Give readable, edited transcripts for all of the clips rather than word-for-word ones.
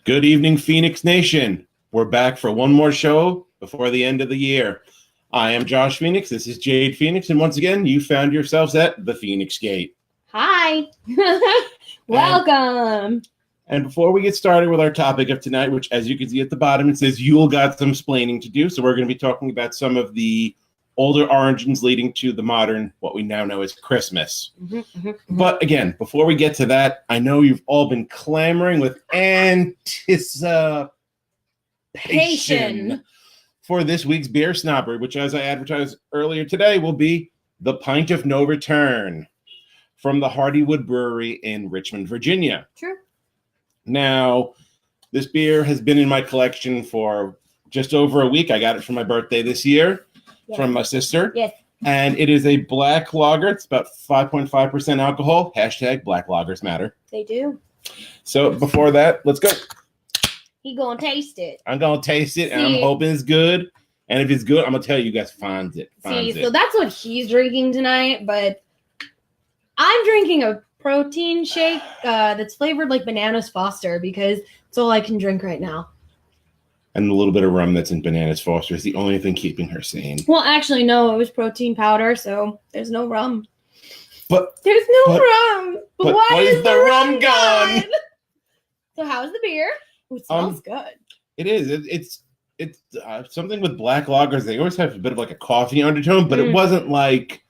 Good evening, Feinics Nation. We're back for one more show before the end of the year. I am Josh Feinics. This is Jade Feinics. And once again, you found yourselves at the Feinics Gate. Hi. Welcome. And before we get started with our topic of tonight, which as you can see at the bottom, it says Yule got some splaining to do. So we're going to be talking about some of the older origins leading to the modern, what we now know as Christmas. But again, before we get to that, I know you've all been clamoring with anticipation for this week's beer snobbery, which, as I advertised earlier today, will be the Pint of No Return from the Hardywood Brewery in Richmond, Virginia. True. Now, this beer has been in my collection for just over a week. I got it for my birthday this year. Yes. From my sister. Yes. And it is a black lager. It's about 5.5% alcohol. Hashtag Black Lagers Matter. They do. So before that, let's go. He gonna taste it. I'm gonna taste it, and I'm hoping it's good. And if it's good, I'm gonna tell you guys finds it. So that's what he's drinking tonight, but I'm drinking a protein shake that's flavored like Bananas Foster because it's all I can drink right now. And a little bit of rum that's in Bananas Foster is the only thing keeping her sane. Well, actually, no, it was protein powder, so there's no rum. But there's no rum. But why is the rum gone? So how's the beer? Ooh, it smells good. It is. It's something with black lagers. They always have a bit of like a coffee undertone, but it wasn't like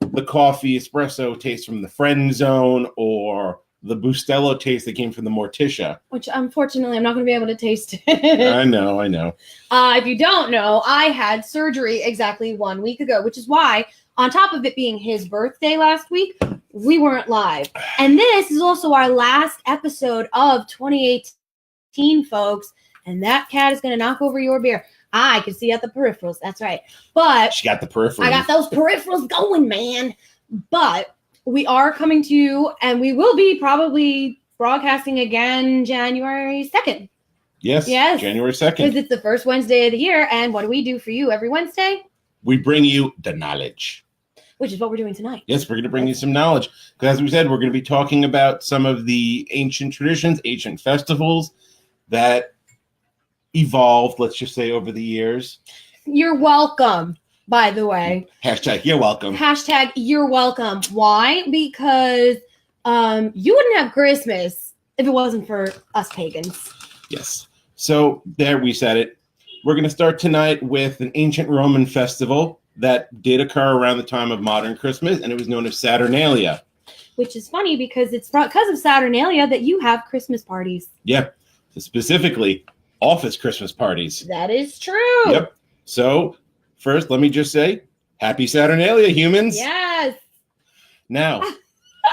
the coffee espresso taste from the Friend Zone or the Bustelo taste that came from the Morticia. Which, unfortunately, I'm not going to be able to taste it. I know. If you don't know, I had surgery exactly 1 week ago, which is why, on top of it being his birthday last week, we weren't live. And this is also our last episode of 2018, folks. And that cat is going to knock over your beer. I can see at the peripherals. That's right. But she got the peripherals. I got those peripherals going, man. But we are coming to you, and we will be probably broadcasting again January 2nd. Yes, January 2nd. Because it's the first Wednesday of the year, and what do we do for you every Wednesday? We bring you the knowledge. Which is what we're doing tonight. Yes, we're going to bring you some knowledge. Because as we said, we're going to be talking about some of the ancient traditions, ancient festivals that evolved, let's just say, over the years. You're welcome. By the way. Hashtag you're welcome. Hashtag you're welcome. Why? Because you wouldn't have Christmas if it wasn't for us pagans. Yes. So there we said it. We're going to start tonight with an ancient Roman festival that did occur around the time of modern Christmas, and it was known as Saturnalia. Which is funny because it's because of Saturnalia that you have Christmas parties. Yeah. So specifically, office Christmas parties. That is true. Yep. So first, let me just say, happy Saturnalia, humans. Yes. Now,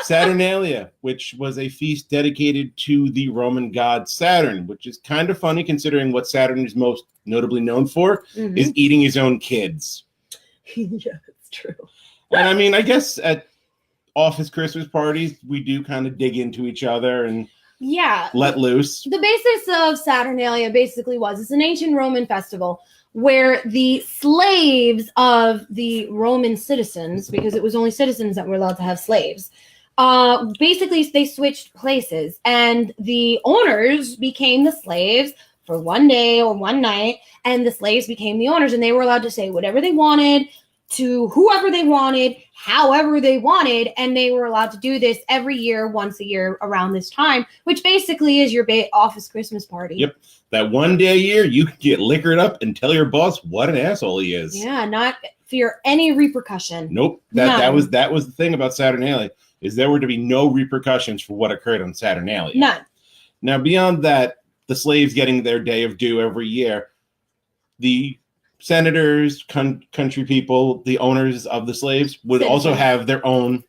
Saturnalia, which was a feast dedicated to the Roman god Saturn, which is kind of funny considering what Saturn is most notably known for, is eating his own kids. Yeah, it's true. And I mean, I guess at office Christmas parties, we do kind of dig into each other and let loose. The basis of Saturnalia basically it's an ancient Roman festival where the slaves of the Roman citizens, because it was only citizens that were allowed to have slaves, basically they switched places, and the owners became the slaves for one day or one night, and the slaves became the owners, and they were allowed to say whatever they wanted to whoever they wanted, however they wanted, and they were allowed to do this every year, once a year around this time, which basically is your office Christmas party. Yep. That one day a year, you can get liquored up and tell your boss what an asshole he is. Yeah, not fear any repercussion. Nope. That was the thing about Saturnalia, is there were to be no repercussions for what occurred on Saturnalia. None. Now, beyond that, the slaves getting their day of due every year, the senators, country people, the owners of the slaves would also have their own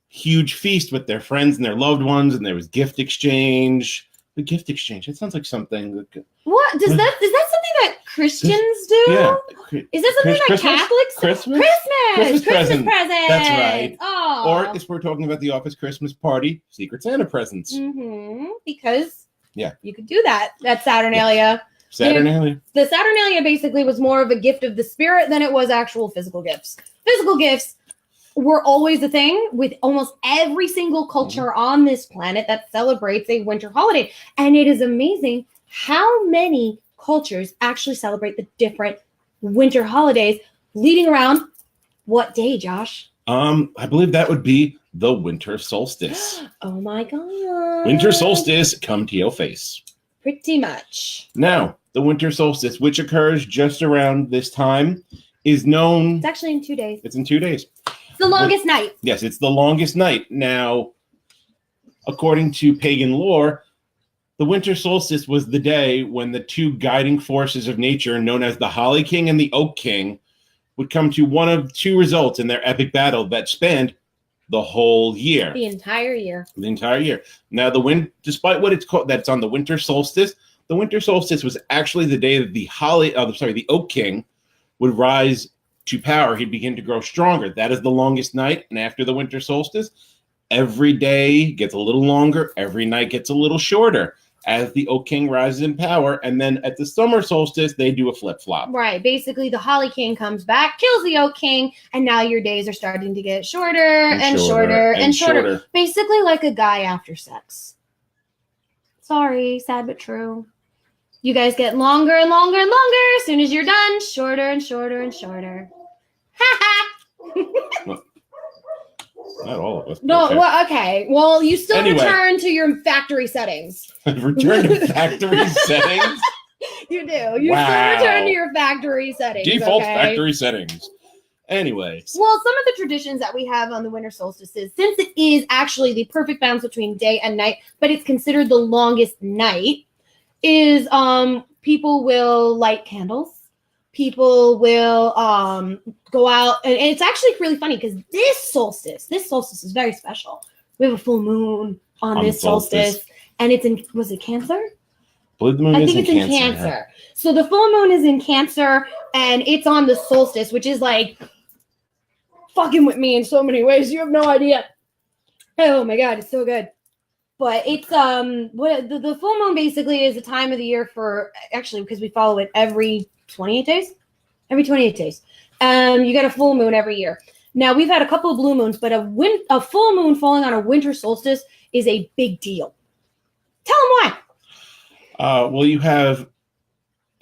huge feast with their friends and their loved ones, and there was gift exchange. The gift exchange. It sounds like something. What is that something that Christians do? Yeah. Is that something that Catholics do? Christmas present. That's right. Oh. Or if we're talking about the office Christmas party, Secret Santa presents. Because you could do that. That's Saturnalia. Saturnalia. The Saturnalia basically was more of a gift of the spirit than it was actual physical gifts. Physical gifts were always a thing with almost every single culture on this planet that celebrates a winter holiday. And it is amazing how many cultures actually celebrate the different winter holidays leading around what day, Josh? I believe that would be the winter solstice. Oh my God. Winter solstice, come to your face. Pretty much. Now, the winter solstice, which occurs just around this time, is known. It's actually in 2 days. It's in 2 days. It's the longest night. Yes, it's the longest night. Now, according to pagan lore, the winter solstice was the day when the two guiding forces of nature, known as the Holly King and the Oak King, would come to one of two results in their epic battle that spanned the whole year. The entire year. The entire year. Now, despite what it's called, that's on the winter solstice. The winter solstice was actually the day that the Oak King would rise to power. He'd begin to grow stronger. That is the longest night. And after the winter solstice, every day gets a little longer. Every night gets a little shorter as the Oak King rises in power. And then at the summer solstice, they do a flip-flop. Right. Basically, the Holly King comes back, kills the Oak King, and now your days are starting to get shorter and shorter and shorter. Basically like a guy after sex. Sorry, sad but true. You guys get longer and longer and longer. As soon as you're done, shorter and shorter and shorter. Ha ha! Not all of us. No, okay. well, okay. Well, you still Anyway. return to your factory settings. Return to factory settings? You do. You Wow. still return to your factory settings. Default okay? factory settings. Anyways. Well, some of the traditions that we have on the winter solstice is, since it is actually the perfect balance between day and night, but it's considered the longest night, is people will light candles. People will go out, and it's actually really funny because this solstice is very special. We have a full moon on this solstice, and it's in, was it Cancer? I believe the moon I is think it's in Cancer. Yeah. So the full moon is in Cancer, and it's on the solstice, which is like fucking with me in so many ways. You have no idea. Oh my God, it's so good. But it's what the full moon basically is a time of the year for, actually, because we follow it every 28 days. Every 28 days. You get a full moon every year. Now, we've had a couple of blue moons, but a full moon falling on a winter solstice is a big deal. Tell them why. Well, you have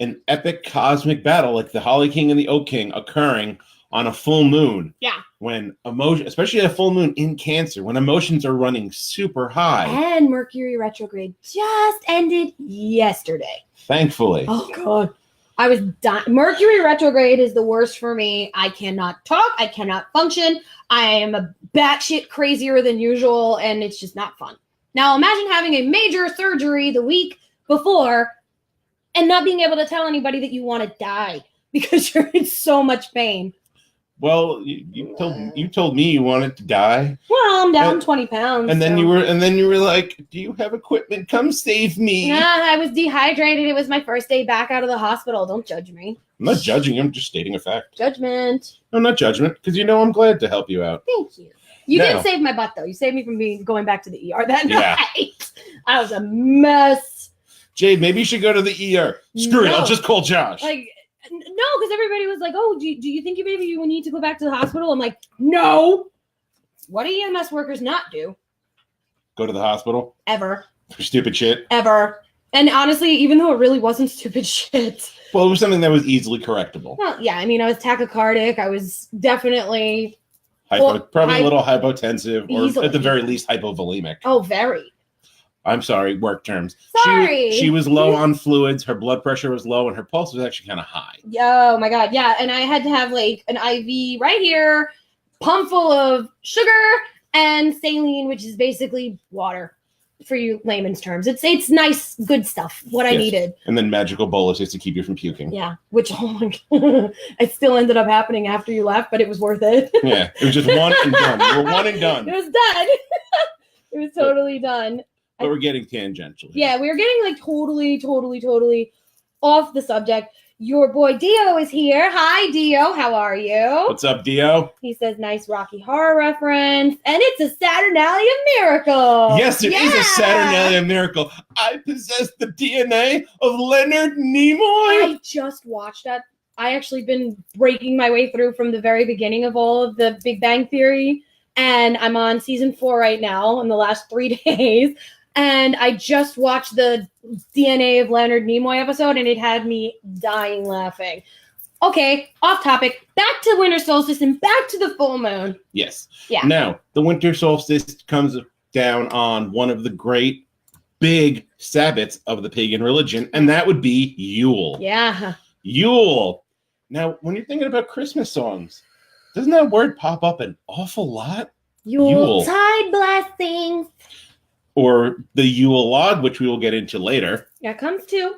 an epic cosmic battle like the Holly King and the Oak King occurring on a full moon. Yeah. When especially a full moon in Cancer, when emotions are running super high. And Mercury retrograde just ended yesterday. Thankfully. Oh, God. I was dying. Mercury retrograde is the worst for me. I cannot talk. I cannot function. I am a batshit crazier than usual, and it's just not fun. Now, imagine having a major surgery the week before and not being able to tell anybody that you want to die because you're in so much pain. Well, you told me you wanted to die. Well, I'm down 20 pounds. And then you were like, "Do you have equipment? Come save me." Yeah, I was dehydrated. It was my first day back out of the hospital. Don't judge me. I'm not judging you. I'm just stating a fact. Judgment. No, not judgment, because I'm glad to help you out. Thank you. You Now- did save my butt, though. You saved me from going back to the ER that Yeah. night. I was a mess. Jade, maybe you should go to the ER. Screw it. No. I'll just call Josh. Like, no, because everybody was like, "Oh, do you think you need to go back to the hospital?" I'm like, "No." What do EMS workers not do? Go to the hospital Ever. for stupid shit. Ever. And honestly, even though it really wasn't stupid shit. Well, it was something that was easily correctable. Well, yeah, I mean, I was tachycardic. I was definitely, Probably a little hypotensive, or Easily. at the very least hypovolemic. oh, very. I'm sorry, work terms. Sorry. She was low on fluids. Her blood pressure was low, and her pulse was actually kind of high. Oh my God, yeah. And I had to have like an IV right here, pump full of sugar and saline, which is basically water for you layman's terms. It's nice, good stuff, what I Yes. needed. And then magical boluses to keep you from puking. Yeah, which, oh my God, it still ended up happening after you left, but it was worth it. Yeah, it was just one and done. We're one and done. It was done. It was totally done. But we're getting tangential. Yeah, we were getting like totally off the subject. Your boy Dio is here. Hi, Dio. How are you? What's up, Dio? He says, nice Rocky Horror reference. And it's a Saturnalia miracle. Yes, it is a Saturnalia miracle. I possess the DNA of Leonard Nimoy. I just watched that I actually been breaking my way through from the very beginning of all of the Big Bang Theory, and I'm on season 4 right now in the last 3 days. And I just watched the DNA of Leonard Nimoy episode, and it had me dying laughing. Okay, off topic. Back to winter solstice and back to the full moon. Yes. Yeah. Now, the winter solstice comes down on one of the great big Sabbats of the pagan religion, and that would be Yule. Yeah. Yule. Now, when you're thinking about Christmas songs, doesn't that word pop up an awful lot? Yuletide blessings. Or the Yule log, which we will get into later. That comes too.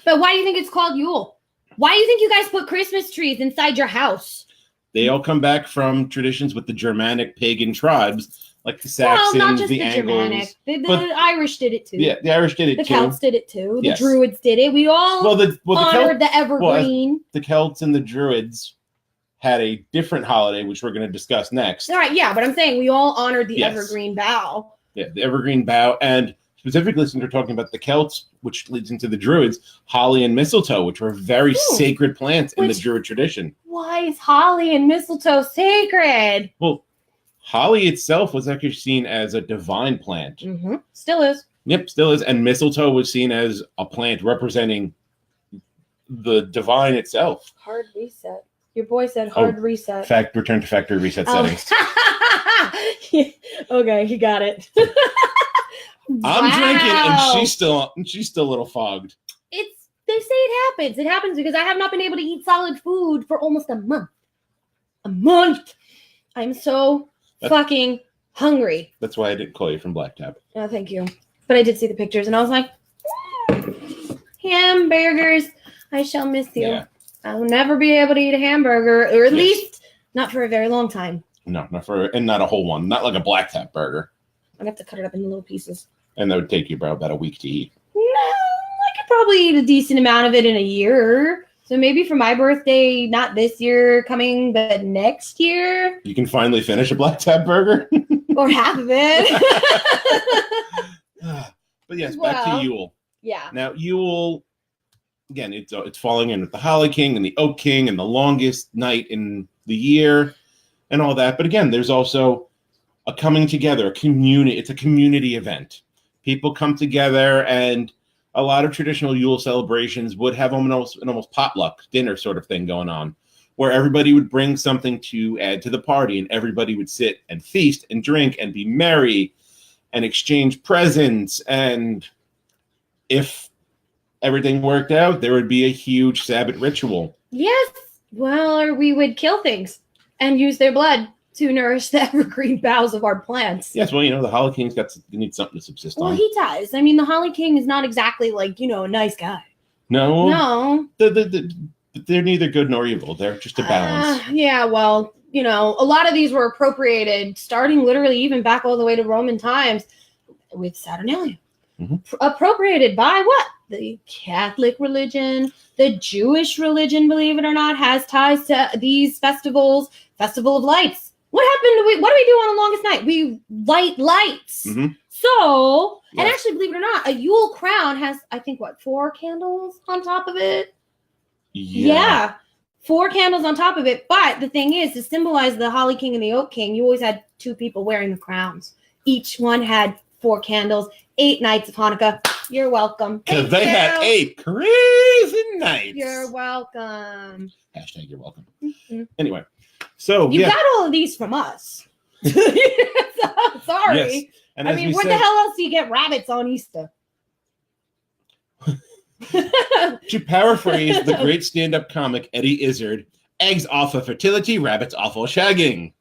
But why do you think it's called Yule? Why do you think you guys put Christmas trees inside your house? They all come back from traditions with the Germanic pagan tribes, like the Saxons, well, not just the Angles. Germanic. The Irish did it too. Yeah, the Irish did it too. The Celts did it too. The Yes. Druids did it. We all honored the evergreen. Well, the Celts and the Druids had a different holiday, which we're going to discuss next. All right, yeah, but I'm saying we all honored the Yes. evergreen bough. Yeah, the evergreen bough, and specifically since we're talking about the Celts, which leads into the Druids, holly and mistletoe, which were very sacred plants in the Druid tradition. Why is holly and mistletoe sacred? Well, holly itself was actually seen as a divine plant. Mm-hmm. Still is. Yep, still is. And mistletoe was seen as a plant representing the divine itself. Hard reset. Your boy said hard reset. Return to factory reset settings. Okay, you got it. I'm drinking, and she's still a little fogged. They say it happens. It happens because I have not been able to eat solid food for almost a month. A month. I'm so fucking hungry. That's why I didn't call you from Black Tap. Oh, thank you. But I did see the pictures, and I was like, hamburgers. I shall miss you. Yeah. I'll never be able to eat a hamburger, or at least not for a very long time. No, not a whole one. Not like a Black Tap burger. I'd have to cut it up into little pieces. And that would take you about a week to eat. No, I could probably eat a decent amount of it in a year. So maybe for my birthday, not this year coming, but next year. You can finally finish a Black Tap burger? Or half of it. But yes, back to Yule. Yeah. Now, Yule, again, it's falling in with the Holly King and the Oak King and the longest night in the year and all that. But again, there's also a coming together, a community. It's a community event. People come together, and a lot of traditional Yule celebrations would have an almost potluck dinner sort of thing going on, where everybody would bring something to add to the party, and everybody would sit and feast and drink and be merry and exchange presents. And if everything worked out, there would be a huge Sabbath ritual. Yes. Well, or we would kill things and use their blood to nourish the evergreen boughs of our plants. Yes, well, the Holly King's need something to subsist on. Well, he does. I mean, the Holly King is not exactly like, a nice guy. No. They're neither good nor evil. They're just a balance. Yeah, well, a lot of these were appropriated, starting literally even back all the way to Roman times with Saturnalia. Mm-hmm. Appropriated by what? The Catholic religion, the Jewish religion, believe it or not, has ties to these festivals. Festival of Lights. What do we do on the longest night? We light lights. Mm-hmm. So, yes. And actually, believe it or not, a Yule crown has, I think, 4 candles on top of it? Yeah. 4 candles on top of it. But the thing is, to symbolize the Holly King and the Oak King, you always had 2 people wearing the crowns. Each one had 4 candles, 8 nights of Hanukkah. You're welcome. Because they had 8 crazy nights. You're welcome. Hashtag you're welcome. Mm-hmm. Anyway, so you got all of these from us. Sorry. Yes. And what the hell else do you get rabbits on Easter? To paraphrase the great stand-up comic Eddie Izzard, eggs offer fertility, rabbits offer shagging.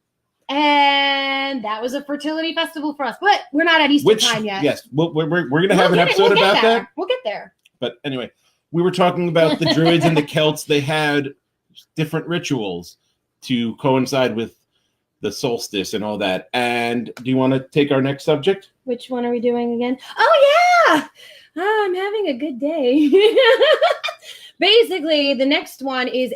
And that was a fertility festival for us, but we're not at Easter time yet. Yes, we're going to have an episode about that. We'll get there. But anyway, we were talking about the Druids and the Celts. They had different rituals to coincide with the solstice and all that. And do you want to take our next subject? Which one are we doing again? Oh, yeah! I'm having a good day. Basically, the next one is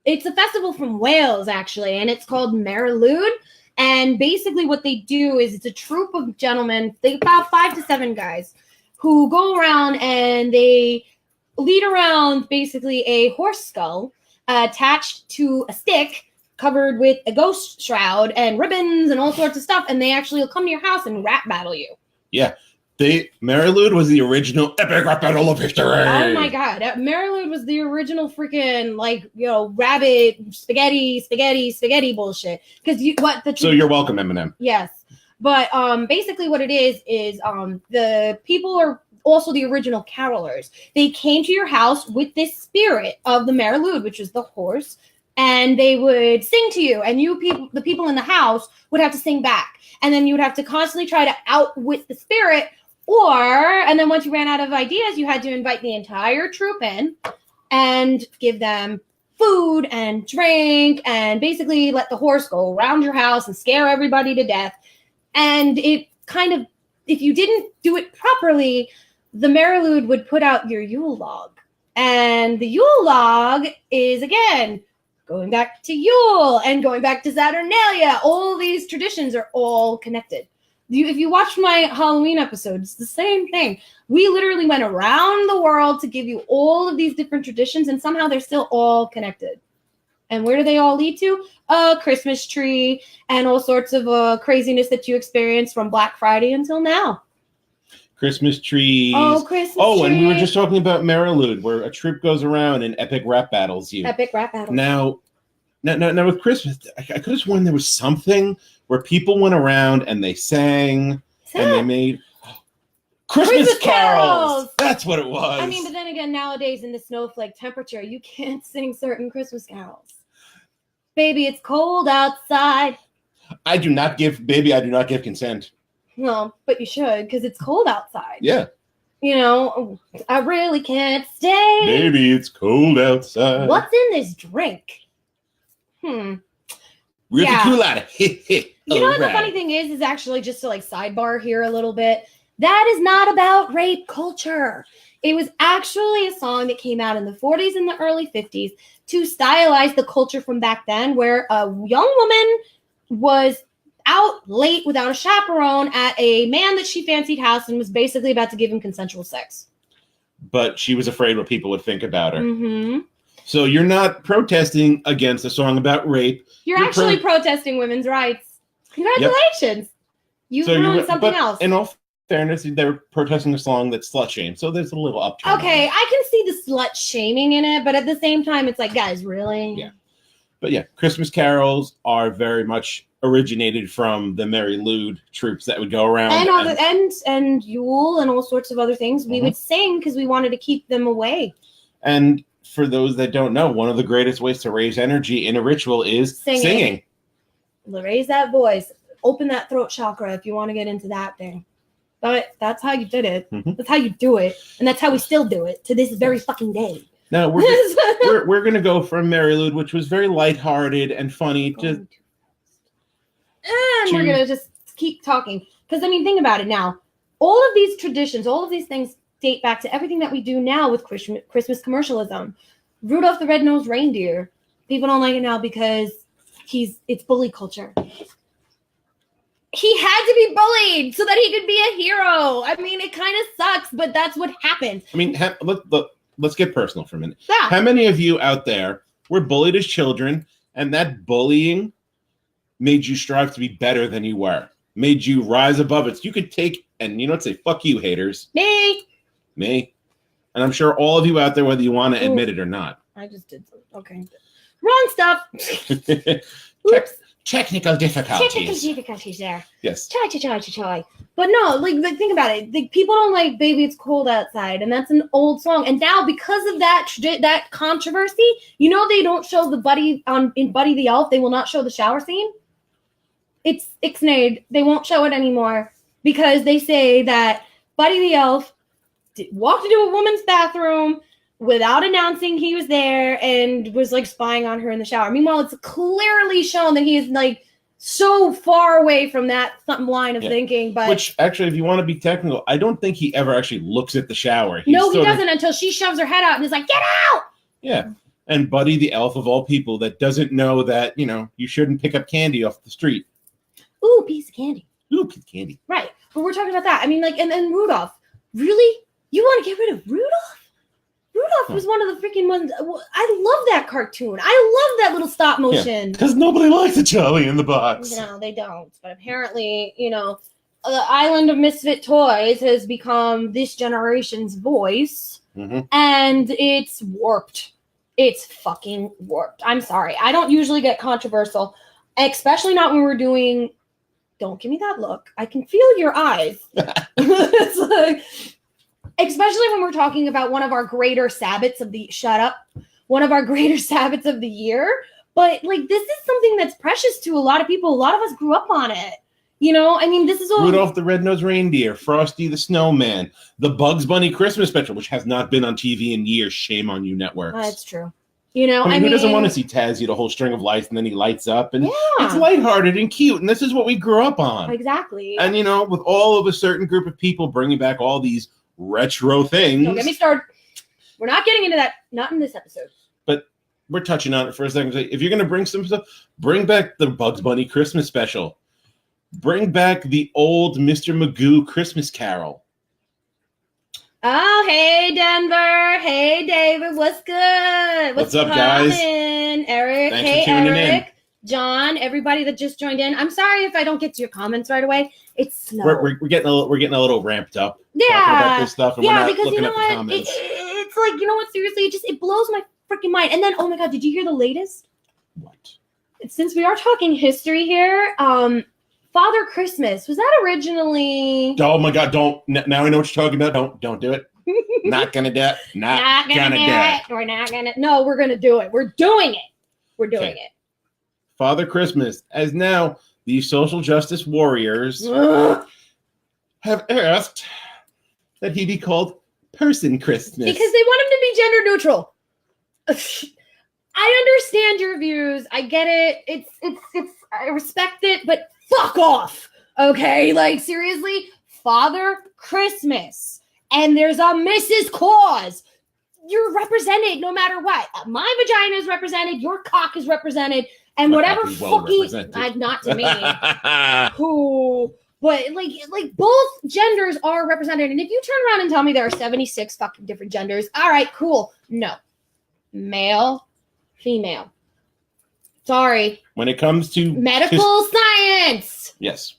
it's a festival from Wales, actually, and it's called Merlude. And basically what they do is it's a troupe of gentlemen, about 5 to 7 guys, who go around and they lead around basically a horse skull attached to a stick covered with a ghost shroud and ribbons and all sorts of stuff, and they actually will come to your house and rap battle you. Yeah. Marilude was the original epic rap battle of history. Oh my god. Marilude was the original freaking, rabbit spaghetti bullshit. Because So you're welcome, Eminem. Yes. But basically what it is the people are also the original carolers. They came to your house with this spirit of the Marilude, which is the horse, and they would sing to you, and the people in the house would have to sing back. And then you would have to constantly try to outwit the spirit, and then once you ran out of ideas, you had to invite the entire troop in and give them food and drink and basically let the horse go around your house and scare everybody to death. And it kind of, if you didn't do it properly, the Marilude would put out your Yule log. And the Yule log is, again, going back to Yule and going back to Saturnalia. All these traditions are all connected. If you watch my Halloween episode, it's the same thing. We literally went around the world to give you all of these different traditions, and somehow they're still all connected. And where do they all lead to? A Christmas tree and all sorts of craziness that you experienced from Black Friday until now. Christmas trees. Oh, Christmas trees. And we were tree. just talking about Marilude, where a troop goes around and epic rap battles you. Epic rap battles. Now with Christmas, I could have sworn there was something where people went around and they sang and they made Christmas carols. That's what it was. I mean, but then again, nowadays in the snowflake temperature, you can't sing certain Christmas carols. Baby, it's cold outside. I do not give consent. Well, but you should, because it's cold outside. Yeah. I really can't stay. Baby, it's cold outside. What's in this drink? Really cool at it. You know what the funny thing is actually, just to sidebar here a little bit, that is not about rape culture. It was actually a song that came out in the 40s and the early 50s to stylize the culture from back then, where a young woman was out late without a chaperone at a man that she fancied house and was basically about to give him consensual sex. But she was afraid what people would think about her. Mm-hmm. So you're not protesting against a song about rape. You're actually protesting women's rights. Congratulations. You've ruined something else. In all fairness, they were protesting a song that's slut shamed. So there's a little upturn. Okay, I can see the slut shaming in it, but at the same time, it's like, guys, really? Yeah. But yeah, Christmas carols are very much originated from the Marilude troops that would go around. And Yule and all sorts of other things. We would sing because we wanted to keep them away. And for those that don't know, one of the greatest ways to raise energy in a ritual is singing. Raise that voice. Open that throat chakra if you want to get into that thing. But that's how you did it. Mm-hmm. That's how you do it. And that's how we still do it to this very fucking day. Now, we're going to go from Marilude, which was very lighthearted and funny. And we're going to just keep talking. Because, think about it now. All of these traditions, all of these things date back to everything that we do now with Christmas commercialism. Rudolph the Red-Nosed Reindeer. People don't like it now because it's bully culture. He had to be bullied so that he could be a hero. It kind of sucks, but that's what happened. Let's get personal for a minute. Yeah. How many of you out there were bullied as children, and that bullying made you strive to be better than you were? Made you rise above it. So you could take and say, fuck you, haters. Me. And I'm sure all of you out there, whether you want to admit it or not. I just did something. Okay. Wrong stuff. Oops. Technical difficulties. Technical difficulties there. Yes. Chai. But no, think about it. People don't like "Baby It's Cold Outside," and that's an old song. And now, because of that controversy, they don't show the Buddy in Buddy the Elf. They will not show the shower scene. It's ixnayed. They won't show it anymore because they say that Buddy the Elf walked into a woman's bathroom without announcing he was there and was spying on her in the shower. Meanwhile, it's clearly shown that he is so far away from that line of thinking. But which actually, if you want to be technical, I don't think he ever actually looks at the shower. He doesn't until she shoves her head out and is like, "Get out!" Yeah. And Buddy the Elf, of all people, that doesn't know that, you shouldn't pick up candy off the street. Ooh, piece of candy. Right. But we're talking about that. And then Rudolph. Really? You want to get rid of Rudolph? Olaf was one of the freaking ones. I love that cartoon. I love that little stop motion. Because nobody likes a Charlie in the Box. No, they don't. But apparently, the Island of Misfit Toys has become this generation's voice, and it's warped. It's fucking warped. I'm sorry. I don't usually get controversial, especially not when we're doing. Don't give me that look. I can feel your eyes. It's like, especially when we're talking about one of our greater Sabbats of the one of our greater Sabbats of the year. But like, this is something that's precious to a lot of people. A lot of us grew up on it. This is all Rudolph the Red-Nosed Reindeer, Frosty the Snowman, the Bugs Bunny Christmas special, which has not been on TV in years. Shame on you, networks. That's true. Who doesn't want to see Taz eat a whole string of lights and then he lights up? And it's lighthearted and cute, and this is what we grew up on. Exactly. And, with all of a certain group of people bringing back all these retro things. Don't get me started. We're not getting into that. Not in this episode. But we're touching on it for a second. If you're going to bring some stuff, bring back the Bugs Bunny Christmas special. Bring back the old Mr. Magoo Christmas Carol. Oh, hey, Denver. Hey, David. What's good? What's up, guys? Eric. Thanks for tuning in. John, everybody that just joined in. I'm sorry if I don't get to your comments right away. It's snow. We're getting a little ramped up. Yeah. Talking about this stuff, and we're not because looking you know at the what? comments. It's like, seriously, it blows my freaking mind. And then, oh my God, did you hear the latest? What? Since we are talking history here, Father Christmas, was that originally... Oh my God, don't. Now I know what you're talking about. Don't do it. Not gonna do it. Not gonna do it. We're not gonna... No, we're gonna do it. We're doing it. We're doing it. Father Christmas, as now the social justice warriors have asked that he be called Person Christmas. Because they want him to be gender neutral. I understand your views. I get it. It's I respect it, but fuck off. Okay? Like, seriously? Father Christmas. And there's a Mrs. Claus. You're represented no matter what. My vagina is represented. Your cock is represented. And whatever fucking... not to me. Who... But, like both genders are represented. And if you turn around and tell me there are 76 fucking different genders, all right, cool. No. Male, female. Sorry. When it comes to... medical science. Yes.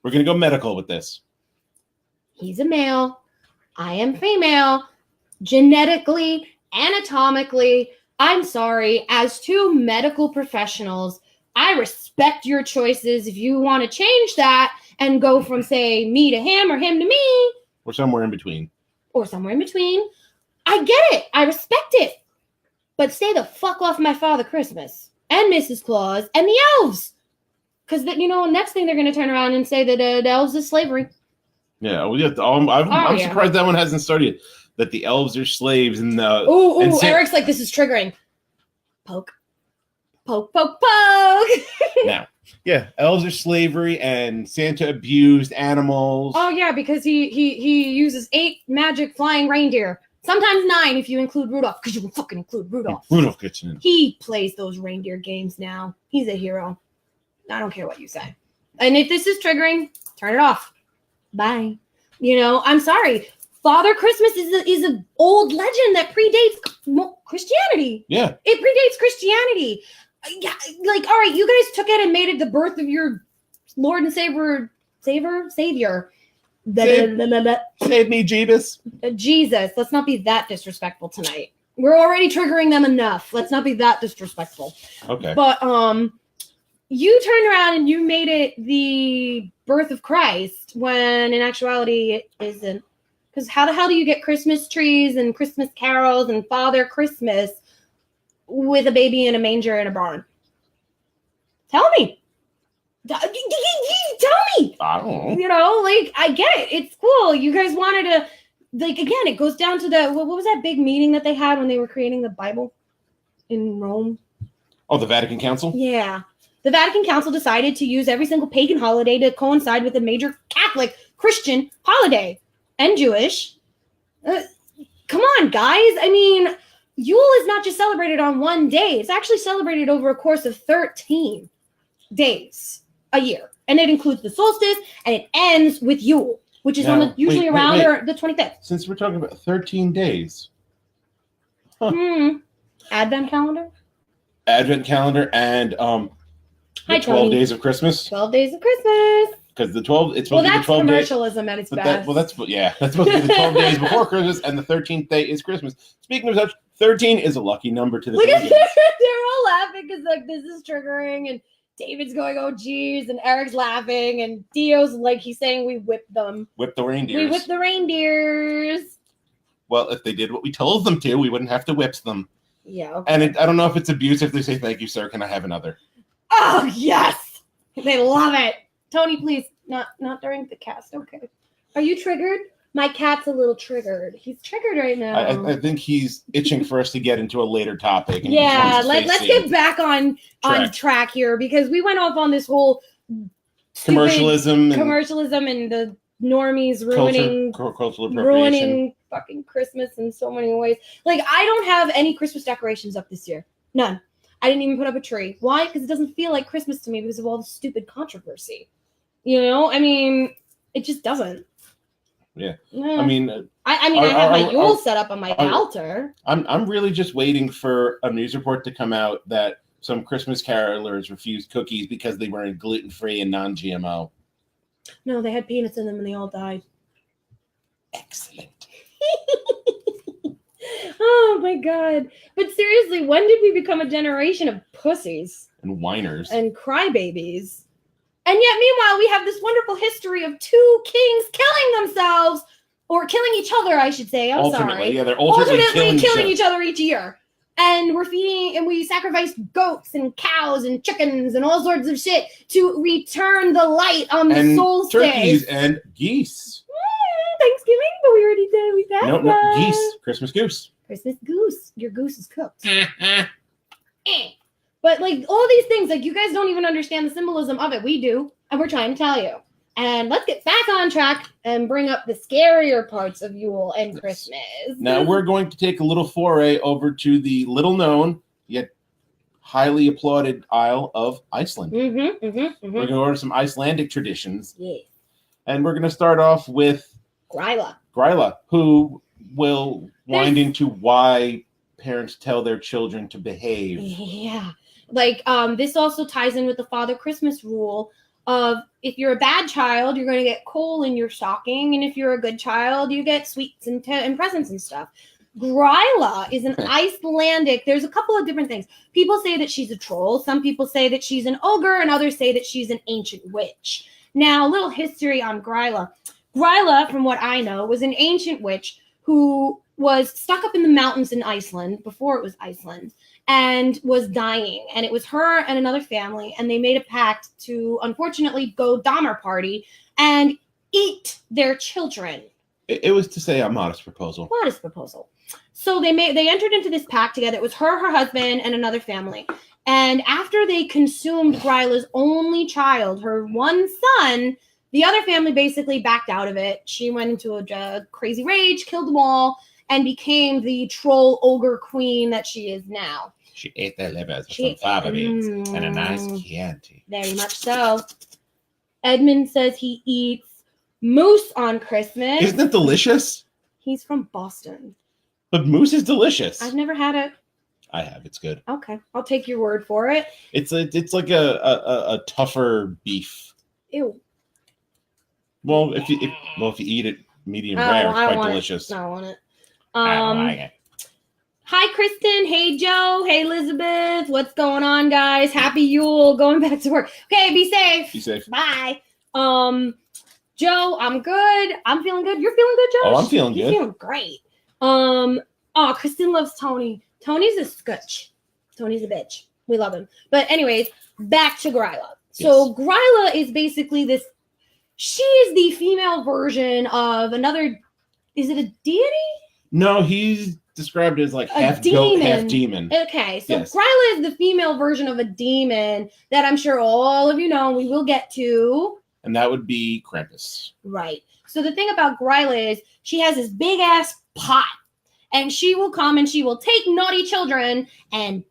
We're going to go medical with this. He's a male. I am female. Genetically, anatomically, I'm sorry. As two medical professionals, I respect your choices. If you want to change that and go from, say, me to him or him to me. Or somewhere in between. I get it. I respect it. But stay the fuck off my Father Christmas and Mrs. Claus and the elves. Because, next thing they're going to turn around and say that the elves is slavery. Yeah, I'm surprised that one hasn't started yet. That the elves are slaves and the... Ooh, Eric's like, this is triggering. Poke. Poke, poke, poke. Now, yeah, elves are slavery and Santa abused animals. Oh, yeah, because he uses 8 magic flying reindeer. Sometimes 9 if you include Rudolph, because you can fucking include Rudolph. Rudolph gets in. He plays those reindeer games now. He's a hero. I don't care what you say. And if this is triggering, turn it off. Bye. I'm sorry. Father Christmas is an old legend that predates Christianity. Yeah. It predates Christianity. Yeah, like, all right, you guys took it and made it the birth of your Lord and Savior. Save me, Jeebus. Jesus. Let's not be that disrespectful tonight. We're already triggering them enough. Let's not be that disrespectful. Okay. But you turned around and you made it the birth of Christ when in actuality it isn't. Because how the hell do you get Christmas trees and Christmas carols and Father Christmas with a baby in a manger in a barn? Tell me. Tell me. I don't know. I get it. It's cool. You guys wanted to, again, it goes down to what was that big meeting that they had when they were creating the Bible in Rome? Oh, the Vatican Council? Yeah. The Vatican Council decided to use every single pagan holiday to coincide with a major Catholic Christian holiday. And Jewish. Come on, guys. Yule is not just celebrated on one day. It's actually celebrated over a course of 13 days a year. And it includes the solstice, and it ends with Yule, which is usually around the 25th. Since we're talking about 13 days, Advent calendar? Advent calendar and the Hi, 12 Tony. days of Christmas. 12 days of Christmas. Because the 12, it's Well, supposed to be the that's 12 days. commercialism at its best. That's supposed to be the 12 days before Christmas, and the 13th day is Christmas. Speaking of such, 13 is a lucky number to the Look at pagans. they're all laughing because like this is triggering, and David's going, "Oh geez," and Eric's laughing, and Dio's like he's saying we whipped them. Whip the reindeers. We whipped the reindeers. Well, if they did what we told them to, we wouldn't have to whip them. Yeah. Okay. And I don't know if it's abuse if they say, "Thank you, sir. Can I have another?" Oh yes, they love it. Tony, please, not during the cast. Okay. Are you triggered? My cat's a little triggered. He's triggered right now. I think he's itching for us to get into a later topic. And yeah, let's get back on track here because we went off on this whole commercialism and the normies ruining cultural appropriation. Ruining fucking Christmas in so many ways. Like I don't have any Christmas decorations up this year. None. I didn't even put up a tree. Why? Because it doesn't feel like Christmas to me because of all the stupid controversy. You know, I mean, it just doesn't. Yeah. I mean, I have my Yule set up on my altar. I'm really just waiting for a news report to come out that some Christmas carolers refused cookies because they weren't gluten-free and non-GMO. No, they had peanuts in them and they all died. Excellent. Oh my god. But seriously, when did we become a generation of pussies? And whiners. And crybabies? And yet, meanwhile, we have this wonderful history of two kings killing themselves, or killing each other, I should say. I'm sorry. Yeah, they're alternately killing each other each year. And we're feeding, and we sacrifice goats and cows and chickens and all sorts of shit to return the light on the solstice. Turkeys and geese. Thanksgiving, but we already did. We passed No, geese. Christmas goose. Christmas goose. Your goose is cooked. But like all these things, like you guys don't even understand the symbolism of it. We do, and we're trying to tell you. And let's get back on track and bring up the scarier parts of Yule and Christmas. Now we're going to take a little foray over to the little-known yet highly applauded Isle of Iceland. We're going to go over some Icelandic traditions. Yeah. And we're going to start off with Gryla, who will wind into why parents tell their children to behave. Yeah. Like, this also ties in with the Father Christmas rule of if you're a bad child, you're going to get coal in your stocking, and if you're a good child, you get sweets and presents and stuff. Gryla is an Icelandic. There's a couple of different things. People say that she's a troll. Some people say that she's an ogre, and others say that she's an ancient witch. Now, a little history on Gryla. Gryla, from what I know, was an ancient witch who was stuck up in the mountains in Iceland before it was Iceland and was dying. And it was her and another family, and they made a pact to, unfortunately, go Dahmer party and eat their children. It was to say a modest proposal. So they entered into this pact together. It was her husband, and another family. And after they consumed Gryla's only child, her one son, the other family basically backed out of it. She went into a crazy rage, killed them all, and became the troll ogre queen that she is now. She ate their livers with some fava beans and a nice Chianti. Very much so. Edmund says he eats moose on Christmas. Isn't it delicious? He's from Boston. But moose is delicious. I've never had it. I have. It's good. Okay, I'll take your word for it. It's like a tougher beef. Ew. Well, if you eat it medium rare, it's quite delicious. I don't want it. I don't like it. Hi, Kristen. Hey, Joe. Hey, Elizabeth. What's going on, guys? Happy Yule. Going back to work. Okay, be safe. Be safe. Bye. Joe, I'm good. I'm feeling good. You're feeling good, Josh? Oh, I'm feeling good. You're feeling great. Kristen loves Tony. Tony's a scutch. Tony's a bitch. We love him. But anyways, back to Gryla. So yes. Gryla is basically this. She is the female version of another. Is it a deity? No, he's described as like half goat, half demon. Okay, so yes. Gryla is the female version of a demon that I'm sure all of you know, and we will get to. And that would be Krampus. Right. So the thing about Gryla is she has this big ass pot, and she will come and she will take naughty children and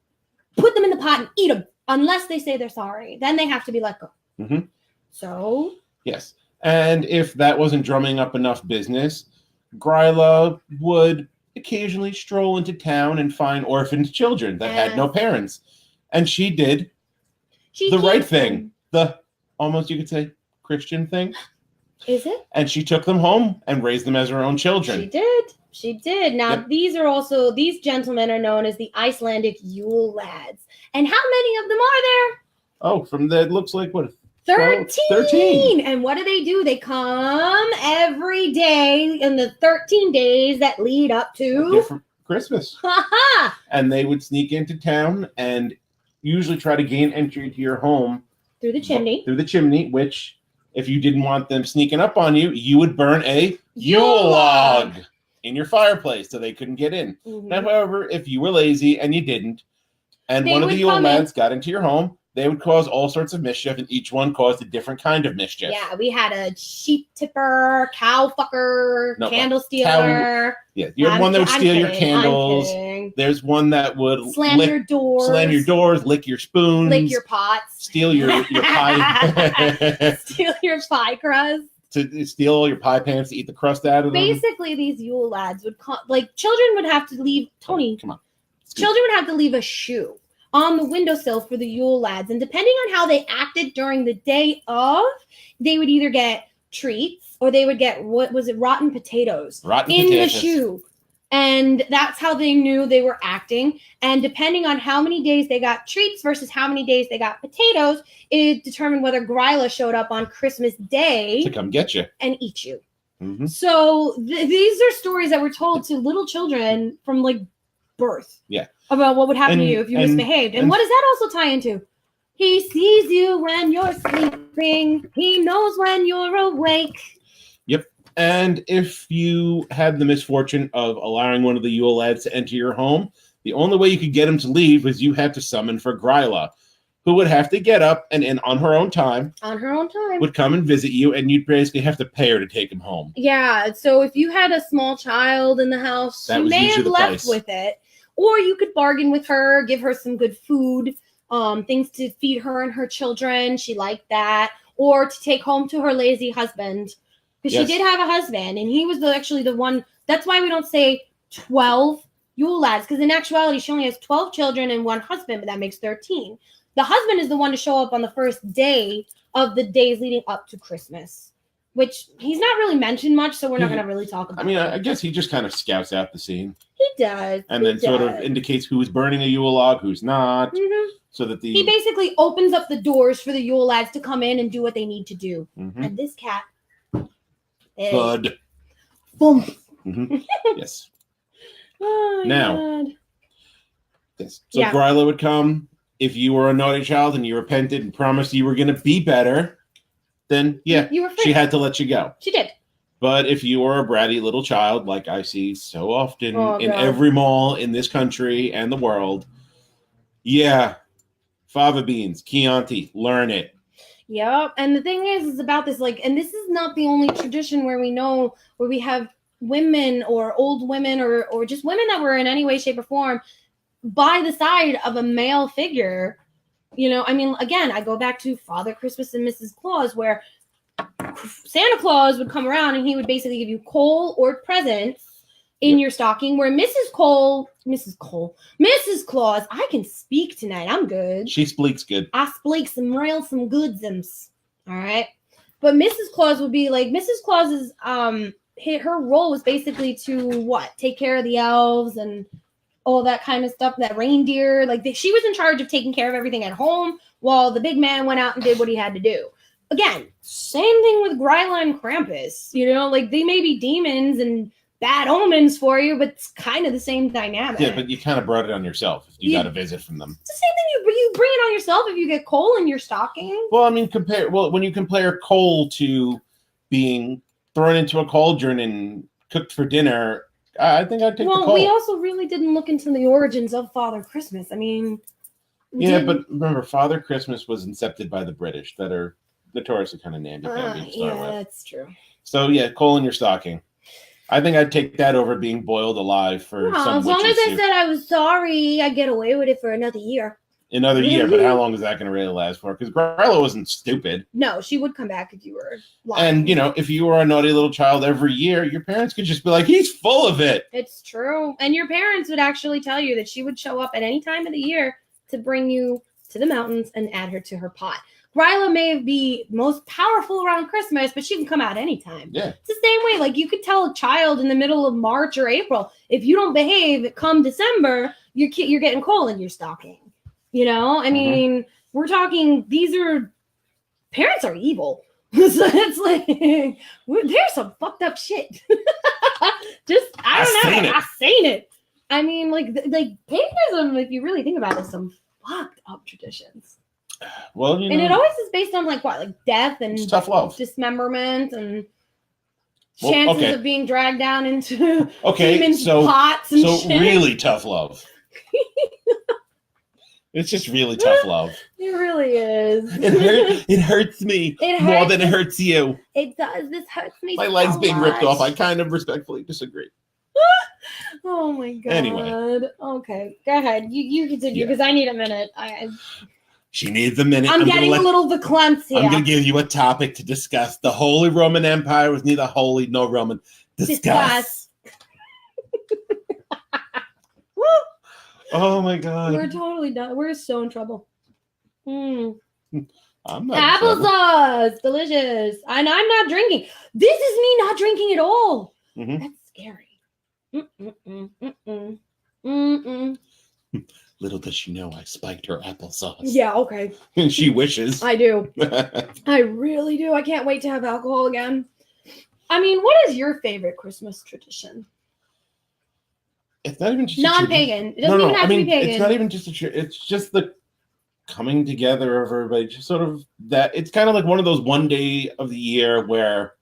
put them in the pot and eat them unless they say they're sorry. Then they have to be let go. Mm-hmm. So. Yes. And if that wasn't drumming up enough business, Gryla would occasionally stroll into town and find orphaned children that had no parents. And she did the right thing. The, almost you could say, Christian thing. Is it? And she took them home and raised them as her own children. She did. She did. Now, these gentlemen are known as the Icelandic Yule lads. And how many of them are there? Oh, from that, looks like what? 13. 13. And what do? They come every day in the 13 days that lead up to Christmas. And they would sneak into town and usually try to gain entry to your home through the chimney. Which, if you didn't want them sneaking up on you, you would burn a Yule log in your fireplace so they couldn't get in. Mm-hmm. Now, however, if you were lazy and you didn't, and one of the Yule lads got into your home, they would cause all sorts of mischief, and each one caused a different kind of mischief. Yeah, we had a sheep tipper, cow fucker, candle stealer. You had one that would steal your candles. There's one that would slam your doors, lick your spoons, lick your pots, steal your pie, steal your pie crust. To steal all your pie pans to eat the crust out of them. Basically, these Yule lads would children would have to leave. Tony, come on. Children would have to leave a shoe on the windowsill for the Yule lads. And depending on how they acted during the day of, they would either get treats or they would get, rotten potatoes the shoe. And that's how they knew they were acting. And depending on how many days they got treats versus how many days they got potatoes, it determined whether Gryla showed up on Christmas Day to come get you and eat you. Mm-hmm. So these are stories that were told to little children from birth. Yeah. About what would happen to you if you misbehaved. And what does that also tie into? He sees you when you're sleeping. He knows when you're awake. Yep. And if you had the misfortune of allowing one of the Yule lads to enter your home, the only way you could get him to leave was you had to summon for Gryla, who would have to get up and on her own time. Would come and visit you, and you'd basically have to pay her to take him home. Yeah. So if you had a small child in the house, she may have left with it. Or you could bargain with her, give her some good food, things to feed her and her children. She liked that. Or to take home to her lazy husband. Because she did have a husband, and he was actually the one. That's why we don't say 12 Yule lads, because in actuality, she only has 12 children and one husband, but that makes 13. The husband is the one to show up on the first day of the days leading up to Christmas, which he's not really mentioned much, so we're not going to really talk about. I mean, I guess he just kind of scouts out the scene. He does. And then sort of indicates who's burning a Yule log, who's not. Mm-hmm. So that he basically opens up the doors for the Yule lads to come in and do what they need to do. Mm-hmm. And this cat. Thud. Boom. Mm-hmm. Yes. Oh, now. God. Yes. So Gryla would come. If you were a naughty child and you repented and promised you were going to be better, then you were free. She had to let you go. She did. But if you were a bratty little child, like I see so often in every mall in this country and the world, fava beans, Chianti, learn it. Yep. And the thing is about this, and this is not the only tradition where we have women or old women or just women that were in any way, shape, or form by the side of a male figure. I mean, again, I go back to Father Christmas and Mrs. Claus, where Santa Claus would come around and he would basically give you coal or presents in your stocking, where Mrs. Claus, I can speak tonight. I'm good. She speaks good. I speak some goodsums. All right. But Mrs. Claus would be Mrs. Claus's, her role was basically to take care of the elves and all that kind of stuff, that reindeer. She was in charge of taking care of everything at home while the big man went out and did what he had to do. Again, same thing with Gryla and Krampus. They may be demons and bad omens for you, but it's kind of the same dynamic. Yeah, but you kind of brought it on yourself if you got a visit from them. It's the same thing. You bring it on yourself if you get coal in your stocking. Well, I mean, when you compare coal to being thrown into a cauldron and cooked for dinner, I think I'd take the coal. Well, we also really didn't look into the origins of Father Christmas. I mean... but remember, Father Christmas was incepted by the British that are notoriously kind of namby-pamby to start with. That's true. So, coal in your stocking. I think I'd take that over being boiled alive for some as long as I said I was sorry, I'd get away with it for another year. another year, but how long is that going to really last for? Because Gryla wasn't stupid. No, she would come back if you were lying. And, you know, if you were a naughty little child every year, your parents could just be like, he's full of it. It's true. And your parents would actually tell you that she would show up at any time of the year to bring you to the mountains and add her to her pot. Gryla may be most powerful around Christmas, but she can come out anytime. Yeah. It's the same way. Like, you could tell a child in the middle of March or April, if you don't behave come December, you're getting coal in your stocking. You know? I mean, we're talking, parents are evil. So it's like, there's some fucked up shit. I've seen it. I mean, like paganism, if you really think about it, some fucked up traditions. Well, you know, and it always is based on like death and tough love, dismemberment, and chances of being dragged down into demons' so pots and so shit. Really tough love. It's just really tough love. It really is. It hurts me more than it hurts you. It does. This hurts me. My leg's being ripped off. I kind of respectfully disagree. Oh my god. Anyway. Okay. Go ahead. You continue because I need a minute. She needs a minute. I'm getting a little verklempt here. I'm going to give you a topic to discuss. The Holy Roman Empire was neither holy nor Roman. Discuss. Oh my god. We're totally done. We're so in trouble. I'm not Applesauce. Delicious. And I'm not drinking. This is me not drinking at all. Mm-hmm. That's scary. Little does she know I spiked her applesauce. Yeah, okay. And she wishes. I do. I really do. I can't wait to have alcohol again. I mean, what is your favorite Christmas tradition? It's not even just non-pagan. It doesn't even have to be pagan. It's not even just it's just the coming together of everybody. Just sort of that. It's kind of like one of those one day of the year where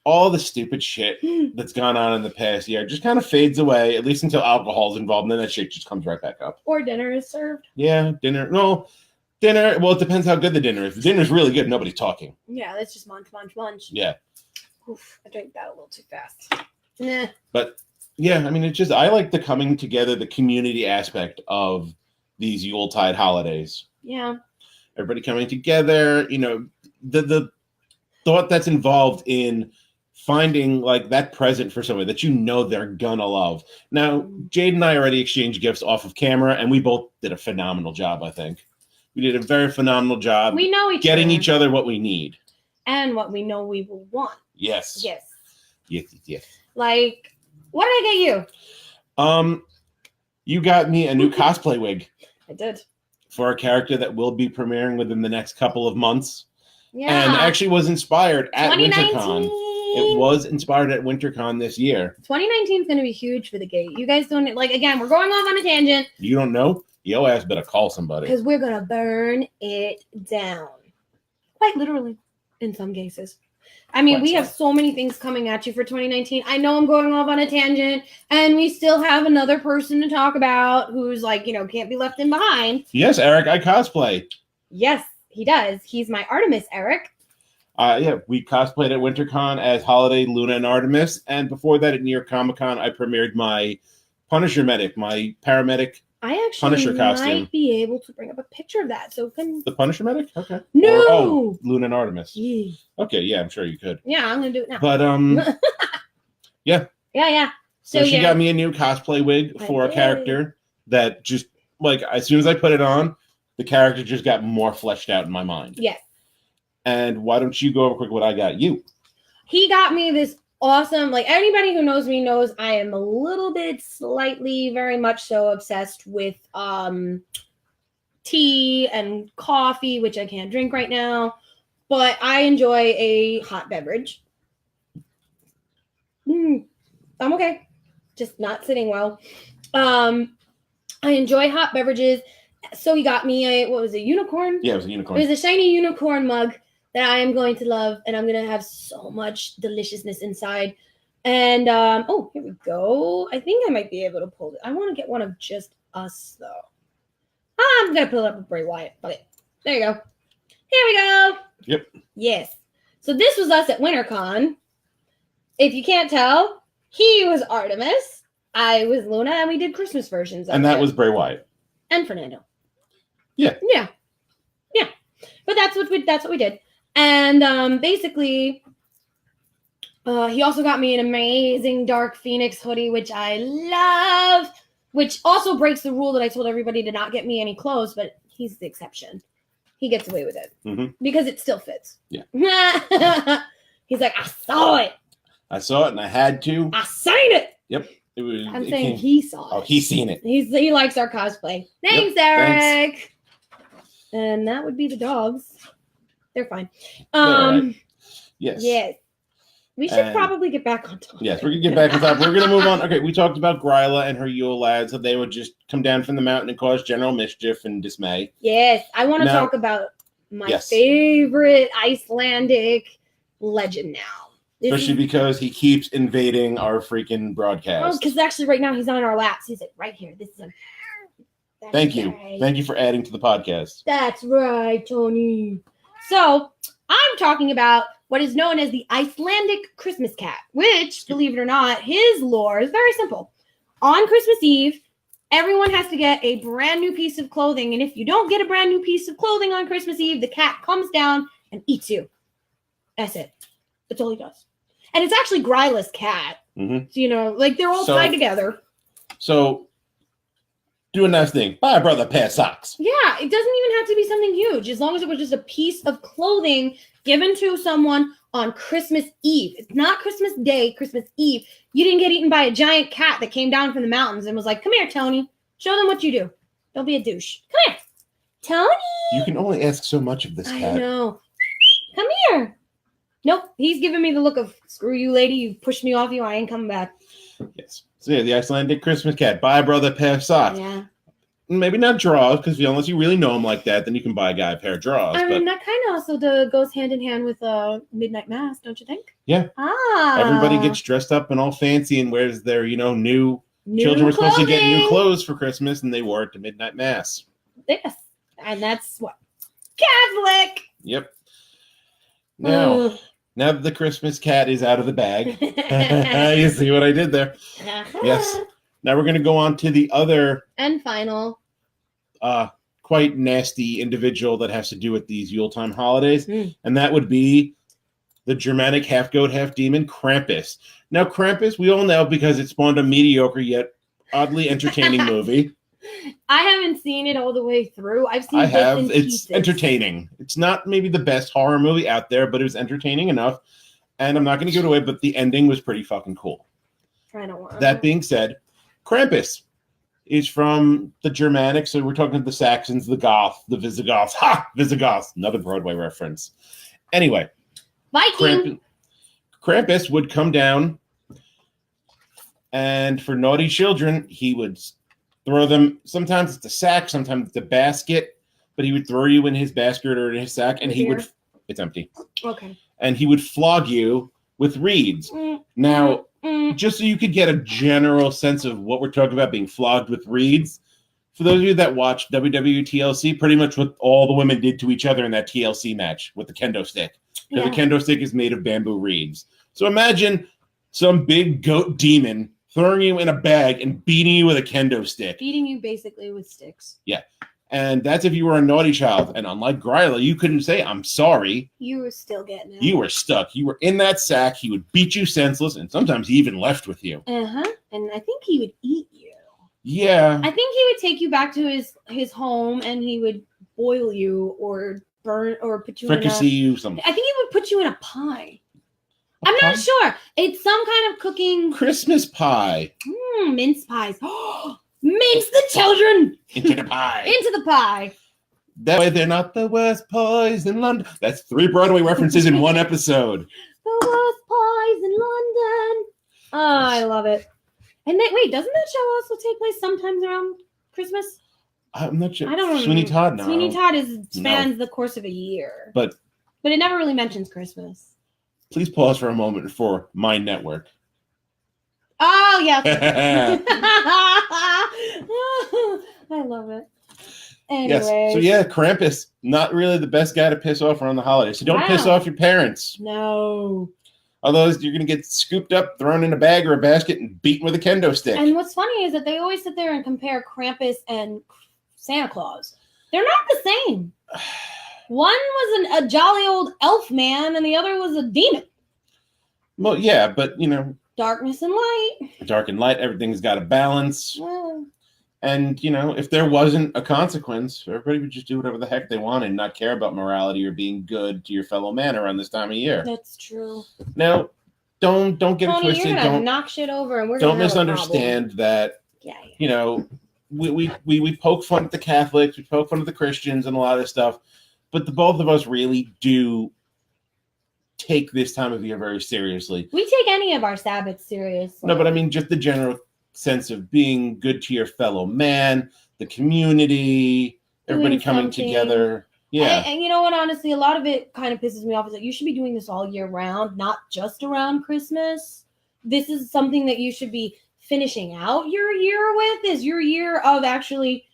all the stupid shit that's gone on in the past year just kind of fades away, at least until alcohol's involved, and then that shit just comes right back up. Or dinner is served. Yeah, dinner. No, dinner. Well, it depends how good the dinner is. If the dinner's really good, nobody's talking. Yeah, that's just munch. Yeah. Oof, I drank that a little too fast. Nah. But yeah, I mean, it's just, I like the coming together, the community aspect of these Yuletide holidays. Yeah. Everybody coming together, you know, the thought that's involved in finding like that present for somebody that you know they're gonna love. Now, Jade and I already exchanged gifts off of camera, and we both did a phenomenal job, I think. We did a very phenomenal job. We know getting each other what we need. And what we know we will want. Yes. Yes. Yes. Like, what did I get you? You got me a new cosplay wig. I did. For a character that will be premiering within the next couple of months. Yeah. And actually was inspired at 2019. WinterCon. It was inspired at WinterCon this year. 2019 is going to be huge for the gate. You guys don't, like, again, we're going off on a tangent. You don't know? Yo ass better call somebody. Because we're going to burn it down. Quite literally, in some cases. I mean, we have so many things coming at you for 2019. I know I'm going off on a tangent, and we still have another person to talk about who's like, you know, can't be left in behind. Yes, Eric, I cosplay. Yes, he does. He's my Artemis, Eric. Yeah, we cosplayed at WinterCon as Holiday, Luna, and Artemis. And before that, at New York Comic Con, I premiered my Punisher medic, my paramedic I actually Punisher costume. Might be able to bring up a picture of that. So can the Punisher medic? Okay. No. Luna and Artemis. Yeah. Okay, yeah, I'm sure you could. Yeah, I'm gonna do it now. But yeah. Yeah. So she got me a new cosplay wig for a character that just like as soon as I put it on, the character just got more fleshed out in my mind. Yes. And why don't you go over quick what I got you? He got me this awesome, like anybody who knows me knows I am a little bit slightly very much so obsessed with tea and coffee, which I can't drink right now, but I enjoy a hot beverage. I'm okay, just not sitting well. I enjoy hot beverages, so he got me a unicorn? Yeah, it was a unicorn. It was a shiny unicorn mug that I am going to love, and I'm going to have so much deliciousness inside. And, oh, here we go. I think I might be able to pull it. I want to get one of just us, though. I'm going to pull it up with Bray Wyatt. Okay, there you go. Here we go. Yep. Yes. So this was us at WinterCon. If you can't tell, he was Artemis, I was Luna, and we did Christmas versions of And that it. was Bray Wyatt. And Fernando. Yeah. But that's what we did. And basically, he also got me an amazing dark Feinics hoodie, which I love. Which also breaks the rule that I told everybody to not get me any clothes, but he's the exception. He gets away with it because it still fits. Yeah. He's like, I saw it. I saw it and I had to. I seen it. Yep. I'm saying he saw it. Oh, he's seen it. He likes our cosplay. Thanks, Eric. Thanks. And that would be the dogs. They're fine. Right. Yes. Yes. We should probably get back on topic. Yes, we're going to get back on topic. We're going to move on. Okay, we talked about Gryla and her Yule lads, so they would just come down from the mountain and cause general mischief and dismay. Yes, I want to talk about my favorite Icelandic legend now. Especially because he keeps invading our freaking broadcast. Oh, because actually right now he's on our laps. He's like, right here. This is him. Thank you. Thank you for adding to the podcast. That's right, Tony. So, I'm talking about what is known as the Icelandic Christmas cat, which, believe it or not, his lore is very simple. On Christmas Eve, everyone has to get a brand new piece of clothing, and if you don't get a brand new piece of clothing on Christmas Eve, the cat comes down and eats you. That's it. That's all he does. And it's actually Gryla's cat. Mm-hmm. So, they're all tied together. So, do a nice thing. Buy a brother a pair of socks. Yeah, it doesn't even have to be something huge. As long as it was just a piece of clothing given to someone on Christmas Eve. It's not Christmas Day, Christmas Eve. You didn't get eaten by a giant cat that came down from the mountains and was like, come here, Tony. Show them what you do. Don't be a douche. Come here. Tony. You can only ask so much of this cat. I know. Come here. Nope. He's giving me the look of, screw you, lady. You pushed me off you. I ain't coming back. Yes. So yeah, the Icelandic Christmas cat. Buy a brother a pair of socks. Yeah. Maybe not drawers, because unless you really know him like that, then you can buy a guy a pair of drawers. I mean, that kind of also goes hand in hand with midnight mass, don't you think? Yeah. Everybody gets dressed up and all fancy and wears their, new children were supposed to get new clothes for Christmas, and they wore it to midnight mass. Yes. And that's what? Catholic! Yep. Now that the Christmas cat is out of the bag, you see what I did there? Yes. Now we're going to go on to the other and final, quite nasty individual that has to do with these Yuletime holidays, and that would be the Germanic half-goat, half-demon Krampus. Now, Krampus, we all know because it spawned a mediocre yet oddly entertaining movie. I haven't seen it all the way through. I've seen It's entertaining. It's not maybe the best horror movie out there, but it was entertaining enough. And I'm not going to give it away, but the ending was pretty fucking cool. That being said, Krampus is from the Germanic, so we're talking the Saxons, the Goths, the Visigoths. Ha! Visigoths, another Broadway reference. Anyway, Viking. Krampus would come down, and for naughty children, he would throw them. Sometimes it's a sack, sometimes it's a basket, but he would throw you in his basket or in his sack, and he would. It's empty. Okay. And he would flog you with reeds. Now, just so you could get a general sense of what we're talking about being flogged with reeds, for those of you that watch WWE TLC, pretty much what all the women did to each other in that TLC match with the kendo stick. Because the kendo stick is made of bamboo reeds. So imagine some big goat demon throwing you in a bag and beating you with a kendo stick. Beating you basically with sticks. Yeah. And that's if you were a naughty child. And unlike Gryla, you couldn't say, I'm sorry. You were still getting it. You were stuck. You were in that sack. He would beat you senseless, and sometimes he even left with you. Uh-huh. And I think he would eat you. Yeah. I think he would take you back to his home, and he would boil you or burn or put you fricassee you something. I think he would put you in a pie. I'm not sure. It's some kind of cooking. Christmas pie. Mince pies. Mince the children into the pie. Into the pie. That way they're not the worst pies in London. That's 3 Broadway references in one episode. The worst pies in London. Oh, I love it. And then, wait, doesn't that show also take place sometimes around Christmas? I'm not sure. I don't know. Sweeney Todd, no. Sweeney Todd spans the course of a year. But it never really mentions Christmas. Please pause for a moment for My Network. Oh, yeah. I love it. Anyways. Yes. So, yeah, Krampus, not really the best guy to piss off around the holidays. So don't piss off your parents. No. Otherwise, you're going to get scooped up, thrown in a bag or a basket, and beaten with a kendo stick. And what's funny is that they always sit there and compare Krampus and Santa Claus. They're not the same. One was a jolly old elf man, and the other was a demon. Well, yeah, but Darkness and light. dark and light, everything's got a balance. Well, And if there wasn't a consequence, everybody would just do whatever the heck they want and not care about morality or being good to your fellow man around this time of year. that's true. Now, don't get it Tony, twisted. you're gonna Don't knock shit over, and we're don't gonna have misunderstand that. Yeah. We poke fun at the Catholics, we poke fun at the Christians, and a lot of stuff, but the both of us really do take this time of year very seriously. We take any of our Sabbaths seriously. No, but I mean just the general sense of being good to your fellow man, the community, everybody coming together. Yeah. And you know what, honestly, a lot of it kind of pisses me off is that you should be doing this all year round, not just around Christmas. This is something that you should be finishing out your year with, is your year of actually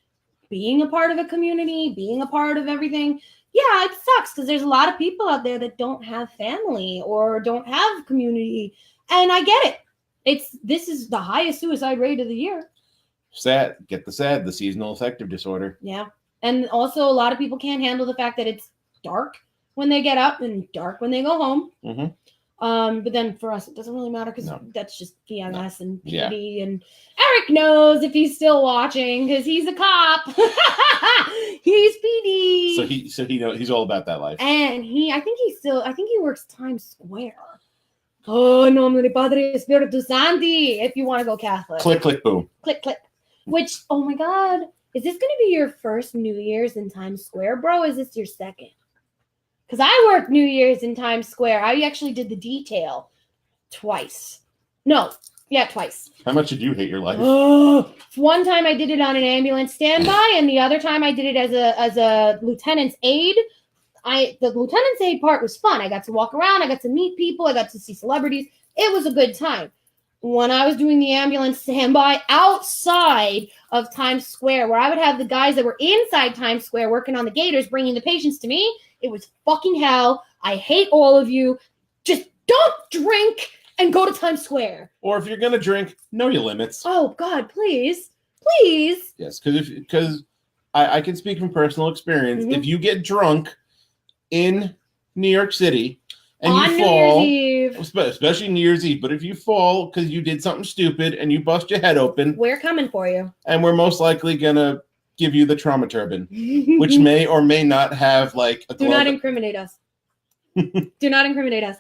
being a part of a community, being a part of everything. Yeah, it sucks because there's a lot of people out there that don't have family or don't have community. And I get it. This is the highest suicide rate of the year. Sad. Get the sad, the seasonal affective disorder. Yeah. And also a lot of people can't handle the fact that it's dark when they get up and dark when they go home. Mm-hmm. But then for us, it doesn't really matter because that's just PMS and PD. Yeah. And Eric knows if he's still watching because he's a cop. He's PD. So he knows, he's all about that life. And I think he works Times Square. Oh, nomine Padre Spiritus Sancti, if you want to go Catholic. Click, click, boom. Click, click. Which, oh my God, is this going to be your first New Year's in Times Square, bro? Or is this your second? Because I worked New Year's in Times Square. I actually did the detail twice. Twice. How much did you hate your life? One time I did it on an ambulance standby, and the other time I did it as a lieutenant's aide. The lieutenant's aide part was fun. I got to walk around. I got to meet people. I got to see celebrities. It was a good time. When I was doing the ambulance standby outside of Times Square, where I would have the guys that were inside Times Square working on the gators, bringing the patients to me, it was fucking hell. I hate all of you. Just don't drink and go to Times Square. Or if you're going to drink, know your limits. Oh, God, please. Please. Yes, because I can speak from personal experience. Mm-hmm. If you get drunk in New York City and on you fall, New Year's Eve, especially New Year's Eve, but if you fall because you did something stupid and you bust your head open, we're coming for you. And we're most likely going to give you the trauma turban, which may or may not have like a glove. Do not incriminate us. Do not incriminate us.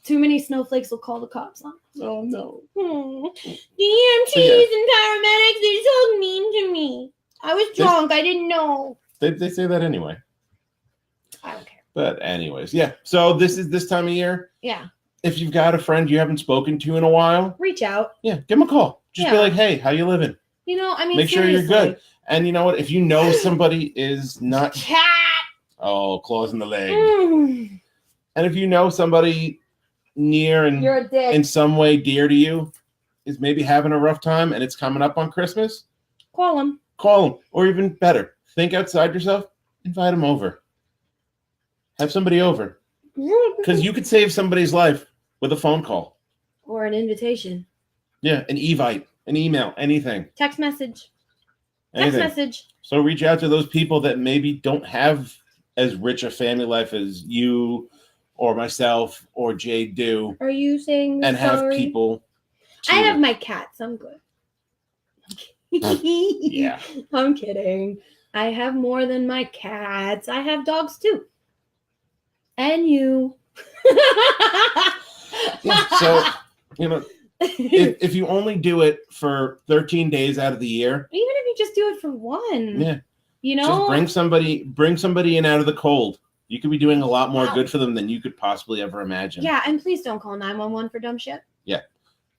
Too many snowflakes will call the cops on us. Oh, no. The EMTs and paramedics, they're so mean to me. I was drunk. I didn't know. They say that anyway. I don't care. But anyways, yeah. So this is this time of year. Yeah. If you've got a friend you haven't spoken to in a while, reach out. Yeah, give them a call. Just be like, hey, how you living? Make sure you're good. And you know what? If you know somebody is not... Cat! Oh, claws in the leg. And if you know somebody near and you're a dick. In some way dear to you is maybe having a rough time and it's coming up on Christmas, call them. Or even better, think outside yourself, invite them over. Have somebody over. Because you could save somebody's life with a phone call. Or an invitation. Yeah, an evite, an email, anything. Text message. Anything. Text message. So reach out to those people that maybe don't have as rich a family life as you or myself or Jade do. Are you saying and sorry? Have people. I have my cats. I'm good. Yeah. I'm kidding. I have more than my cats. I have dogs too. And you. Yeah, so, if you only do it for 13 days out of the year. Even if you just do it for one. Yeah. Just bring somebody in out of the cold. You could be doing a lot more good for them than you could possibly ever imagine. Yeah, and please don't call 911 for dumb shit. Yeah.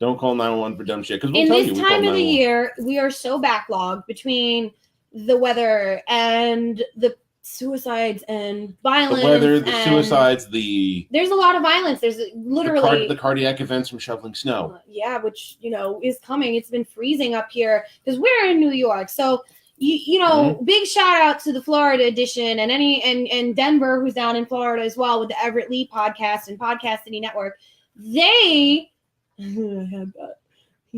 Don't call 911 for dumb shit. Because in this time of the year, we are so backlogged between the weather and the suicides and violence. The weather, the suicides, there's a lot of violence. There's literally the cardiac events from shoveling snow. Yeah, which is coming. It's been freezing up here because we're in New York. So big shout out to the Florida edition and and Denver, who's down in Florida as well with the Everett Lee podcast and Podcast City Network. They had that.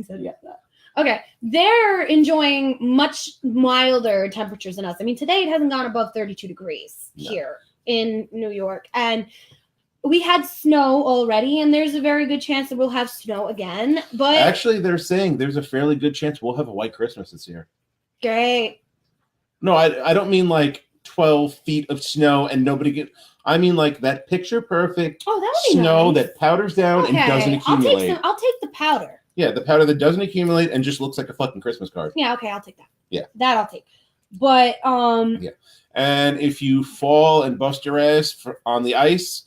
He said yes to that. Okay, they're enjoying much milder temperatures than us. I mean, today it hasn't gone above 32 degrees here in New York. And we had snow already, and there's a very good chance that we'll have snow again. But actually, they're saying there's a fairly good chance we'll have a white Christmas this year. Great. No, I don't mean like 12 feet of snow and nobody get. I mean like that picture perfect snow that powders down and doesn't accumulate. I'll take the powder. Yeah, the powder that doesn't accumulate and just looks like a fucking Christmas card. Yeah, okay, I'll take that. Yeah. That I'll take. But yeah. And if you fall and bust your ass on the ice,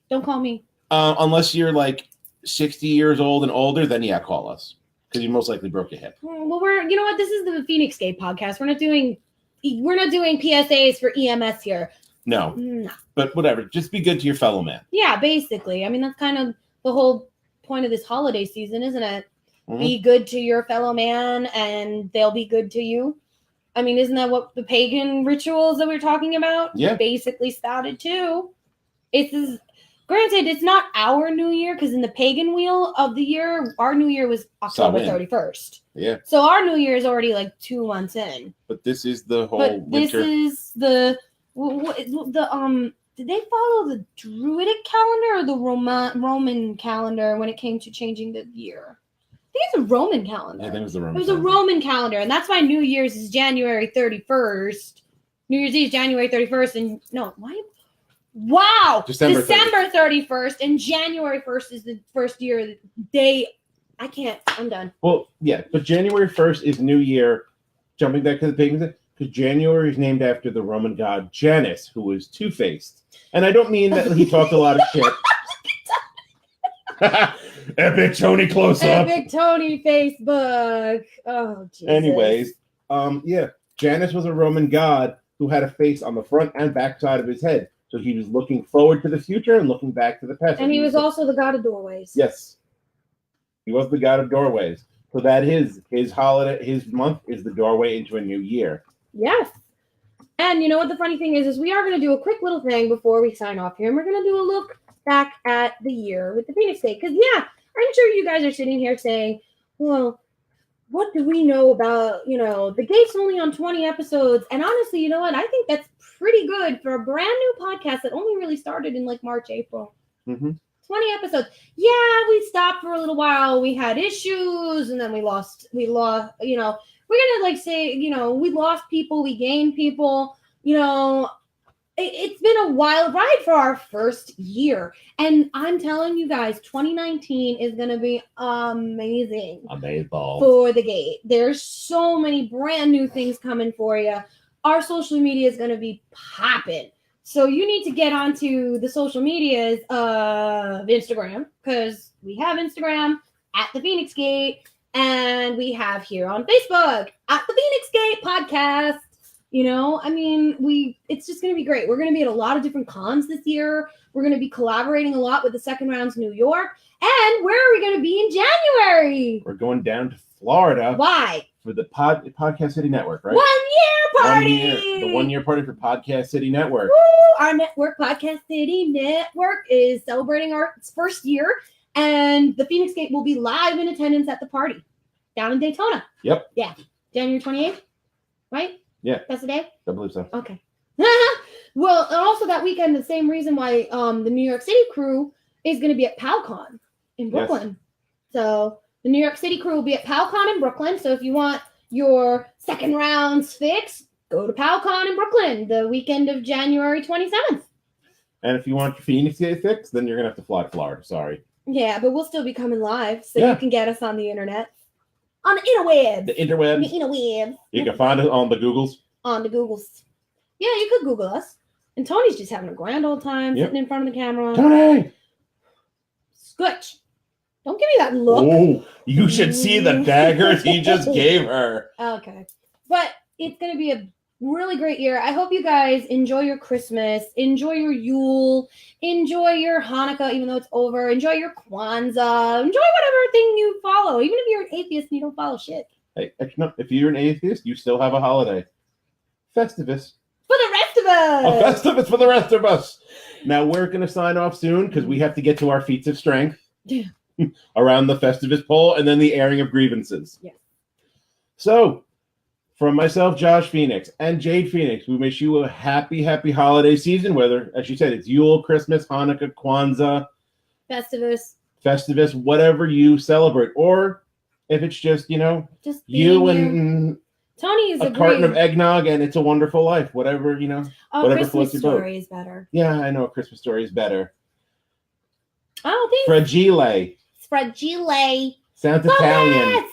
don't call me. Unless you're like 60 years old and older, then yeah, call us. Because you most likely broke your hip. Well, you know what? This is the Feinics Gate podcast. We're not doing PSAs for EMS here. No. But whatever. Just be good to your fellow man. Yeah, basically. I mean, that's kind of the whole point of this holiday season, isn't it? Mm-hmm. Be good to your fellow man and they'll be good to you. I mean, isn't that what the pagan rituals that we're talking about basically started too? Granted, it's not our New Year, because in the pagan wheel of the year, our New Year was October 31st. Yeah. So our New Year is already like 2 months in. But this is the whole winter. This is did they follow the Druidic calendar or the Roman calendar when it came to changing the year? I think it's a Roman calendar. I think it was the Roman. It was a Roman calendar, and that's why New Year's is January 31st. New Year's Eve is January 31st, and no, why? Wow, December 31st, and January 1st is the first year day. I can't. I'm done. Well, yeah, but January 1st is New Year. Jumping back to the pagans, because January is named after the Roman god Janus, who was two-faced. And I don't mean that he talked a lot of shit. Epic Tony close-up. Epic Tony Facebook. Oh, Jesus. Anyways, yeah, Janus was a Roman god who had a face on the front and back side of his head. So he was looking forward to the future and looking back to the past. And he was also the god of doorways. Yes. He was the god of doorways. So that is his holiday, his month is the doorway into a new year. Yes. And you know what the funny thing is we are going to do a quick little thing before we sign off here. And we're going to do a look back at the year with the Feinics Gate. Because, yeah, I'm sure you guys are sitting here saying, well, what do we know about, the gate's only on 20 episodes. And honestly, you know what? I think that's pretty good for a brand new podcast that only really started in like March, April. Mm-hmm. 20 episodes. Yeah, we stopped for a little while. We had issues, and then we lost, we're going to say, we lost people, we gained people, it's been a wild ride for our first year. And I'm telling you guys, 2019 is going to be amazing. Amazing. For the gate. There's so many brand new things coming for you. Our social media is going to be popping. So you need to get onto the social medias of Instagram, because we have Instagram at the Feinics Gate, and we have here on Facebook at the Feinics Gate podcast. It's just going to be great. We're going to be at a lot of different cons this year. We're going to be collaborating a lot with the Second Rounds New York. And where are we going to be in January? We're going down to Florida. Why? For the Podcast City Network, right? 1 year party! The 1 year party for Podcast City Network. Woo! Our network, Podcast City Network, is celebrating our first year, and the Feinics Gate will be live in attendance at the party down in Daytona. Yep. Yeah. January 28th, right? Yeah. That's the day? I believe so. Okay. Well, and also that weekend, the same reason why the New York City crew is going to be at PowCon in Brooklyn. Yes. So the New York City crew will be at PowCon in Brooklyn. So if you want your second rounds fix, go to PowCon in Brooklyn the weekend of January 27th. And if you want your Feinics Gate fix, then you're going to have to fly to Florida. Sorry. Yeah, but we'll still be coming live, so you can get us on the internet. On the interwebs. The interwebs. The interwebs. You can find us on the Googles. On the Googles. Yeah, you could Google us. And Tony's just having a grand old time sitting in front of the camera. Tony! Scutch. Don't give me that look. Oh, you should see the daggers he just gave her. Okay. But it's going to be a really great year. I hope you guys enjoy your Christmas, enjoy your Yule, enjoy your Hanukkah, even though it's over, enjoy your Kwanzaa, enjoy whatever thing you follow, even if you're an atheist and you don't follow shit. Hey, no, if you're an atheist, you still have a holiday. Festivus. For the rest of us. A Festivus for the rest of us. Now, we're going to sign off soon because we have to get to our feats of strength. Yeah. around the Festivus pole, and then the airing of grievances. Yes. So, from myself, Josh Feinics, and Jade Feinics, we wish you a happy, happy holiday season, whether, as you said, it's Yule, Christmas, Hanukkah, Kwanzaa, Festivus, whatever you celebrate. Or if it's just, just you and Tony is a carton of eggnog and It's a Wonderful Life, whatever, whatever Christmas floats your boat. Story is better. Yeah, I know a Christmas Story is better. Oh, thanks. Fragile. Sounds Italian.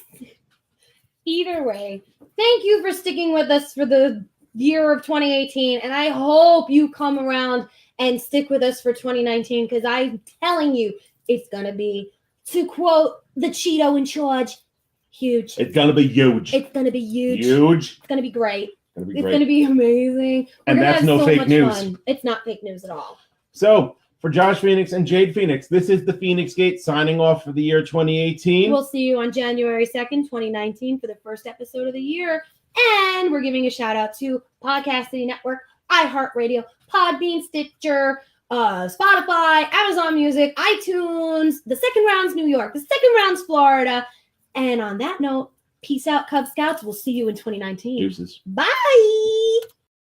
Either way, thank you for sticking with us for the year of 2018, and I hope you come around and stick with us for 2019, because I'm telling you, it's going to be, to quote the Cheeto in charge, huge. It's going to be huge. It's going to be huge. Huge. It's going to be great. It's going to be amazing. And that's no fake news. Fun. It's not fake news at all. So, for Josh Feinics and Jade Feinics, this is the Feinics Gate signing off for the year 2018. We'll see you on January 2nd, 2019 for the first episode of the year. And we're giving a shout out to Podcasting Network, iHeartRadio, Podbean, Stitcher, Spotify, Amazon Music, iTunes. The second round's New York. The second round's Florida. And on that note, peace out, Cub Scouts. We'll see you in 2019. Deuces. Bye.